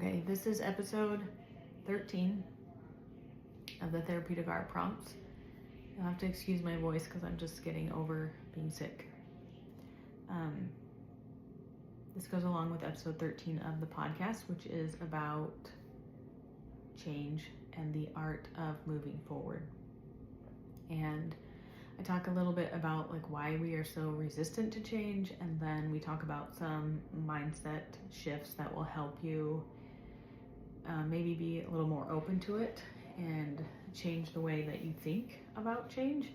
Okay, this is episode 13 of the Therapeutic Art Prompts. You'll have to excuse my voice because I'm just getting over being sick. This goes along with episode 13 of the podcast, which is about change and the art of moving forward. And I talk a little bit about why we are so resistant to change, and then we talk about some mindset shifts that will help you maybe be a little more open to it and change the way that you think about change.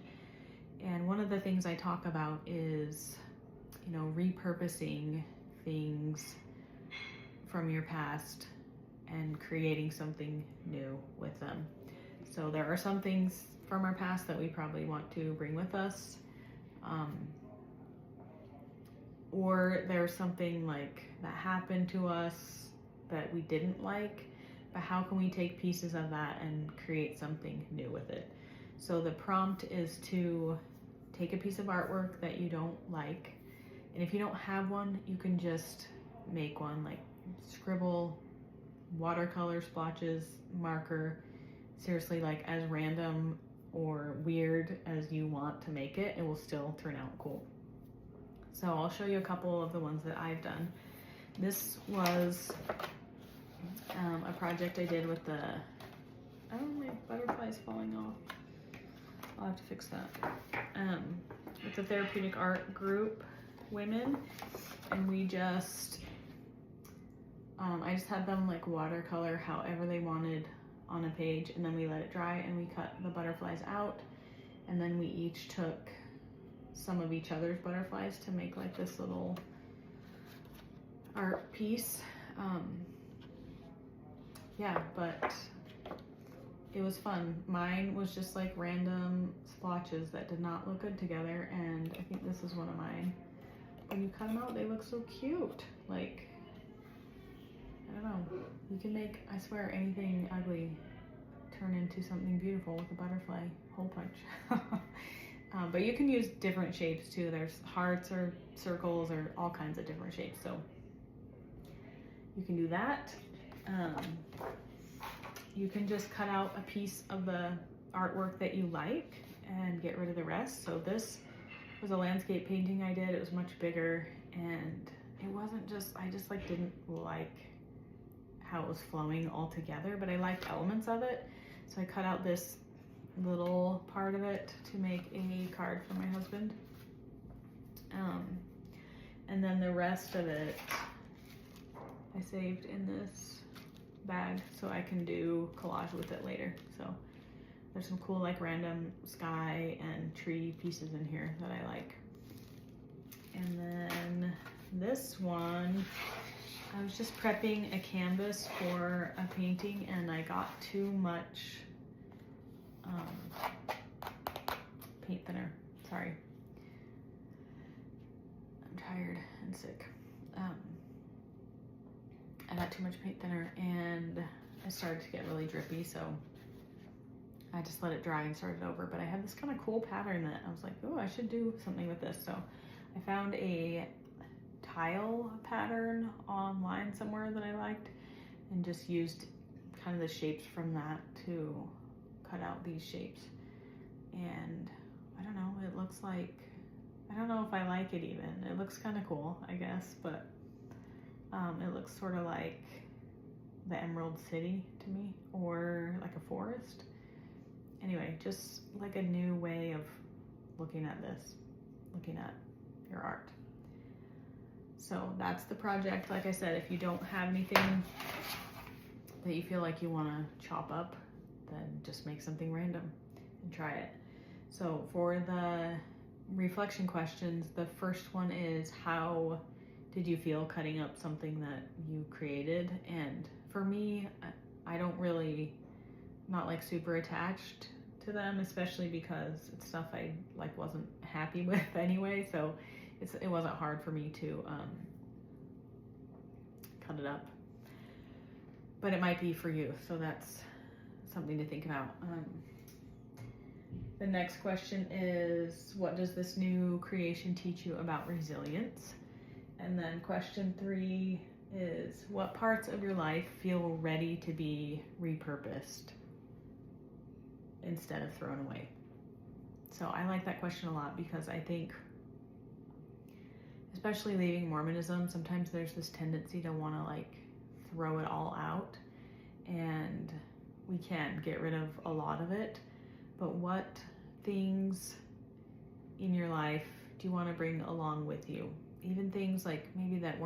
And one of the things I talk about is, repurposing things from your past and creating something new with them. So there are some things from our past that we probably want to bring with us, or there's something that happened to us that we didn't like, but how can we take pieces of that and create something new with it? So the prompt is to take a piece of artwork that you don't like, and if you don't have one, you can just make one, scribble, watercolor splotches, marker, seriously, as random or weird as you want to make it, it will still turn out cool. So I'll show you a couple of the ones that I've done. This was a project I did with my butterfly's falling off. I'll have to fix that. With the Therapeutic Art group women, and we just, I just had them watercolor however they wanted on a page, and then we let it dry and we cut the butterflies out, and then we each took some of each other's butterflies to make this little art piece. But it was fun. Mine was just random splotches that did not look good together, and I think this is one of mine. When you cut them out, they look so cute. I don't know. You can make, I swear, anything ugly turn into something beautiful with a butterfly hole punch. But you can use different shapes too. There's hearts or circles or all kinds of different shapes. So you can do that. You can just cut out a piece of the artwork that you like and get rid of the rest. So this was a landscape painting I did. It was much bigger, and it wasn't just, I just didn't like how it was flowing all together, but I liked elements of it. So I cut out this little part of it to make a card for my husband. And then the rest of it I saved in this bag so I can do collage with it later. So there's some cool random sky and tree pieces in here that I like. And then this one, I was just prepping a canvas for a painting, and I got too much paint thinner. Sorry. I'm tired and sick. I got too much paint thinner and I started to get really drippy, so I just let it dry and started over. But I had this kind of cool pattern that I was like, oh, I should do something with this. So I found a tile pattern online somewhere that I liked and just used kind of the shapes from that to cut out these shapes. And I don't know, it looks I don't know if I like it even. It looks kind of cool, I guess, but it looks sort of like the Emerald City to me, or a forest. Anyway, just a new way of looking at this, looking at your art. So that's the project. Like I said, if you don't have anything that you feel like you want to chop up, then just make something random and try it. So for the reflection questions, the first one is, how did you feel cutting up something that you created? And for me, I don't really, not super attached to them, especially because it's stuff I wasn't happy with anyway. So it wasn't hard for me to cut it up, but it might be for you. So that's something to think about. The next question is, what does this new creation teach you about resilience? And then question 3 is, what parts of your life feel ready to be repurposed instead of thrown away? So I like that question a lot, because I think, especially leaving Mormonism, sometimes there's this tendency to want to like throw it all out, and we can get rid of a lot of it. But what things in your life do you want to bring along with you? Even things like maybe that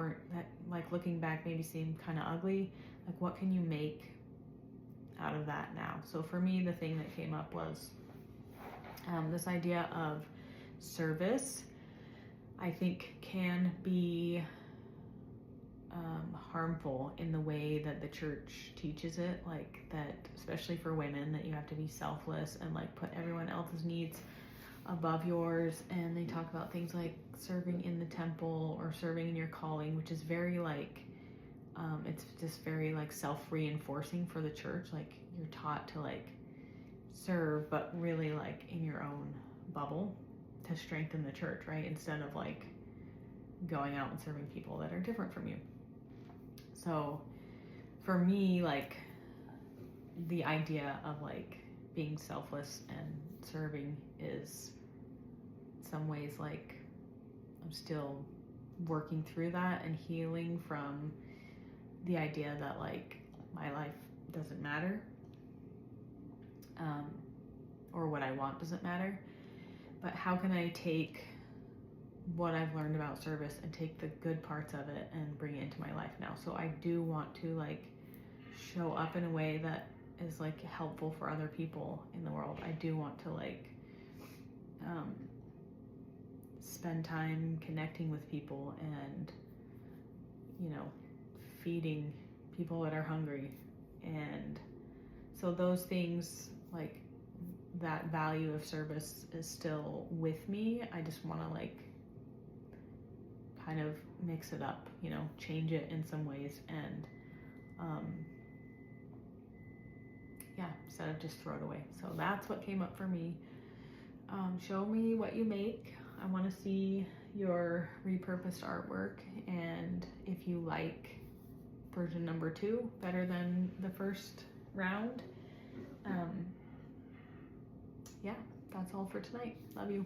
like looking back maybe seem kind of ugly. Like, what can you make out of that now? So for me, the thing that came up was this idea of service. I think can be harmful in the way that the church teaches it, like that, especially for women, that you have to be selfless and like put everyone else's needs above yours. And they talk about things like serving in the temple or serving in your calling, which is very like it's just very like self-reinforcing for the church. Like, you're taught to like serve, but really like in your own bubble to strengthen the church, right? Instead of like going out and serving people that are different from you. So for me, like the idea of like being selfless and serving is in some ways like I'm still working through that and healing from the idea that like my life doesn't matter, or what I want doesn't matter. But how can I take what I've learned about service and take the good parts of it and bring it into my life now? So I do want to like show up in a way that is like helpful for other people in the world. I do want to like spend time connecting with people and, you know, feeding people that are hungry. And so those things, like that value of service is still with me. I just want to like kind of mix it up, you know, change it in some ways, and instead of just throw it away. So that's what came up for me. Show me what you make. I want to see your repurposed artwork, and if you like version number 2 better than the first round. That's all for tonight. Love you.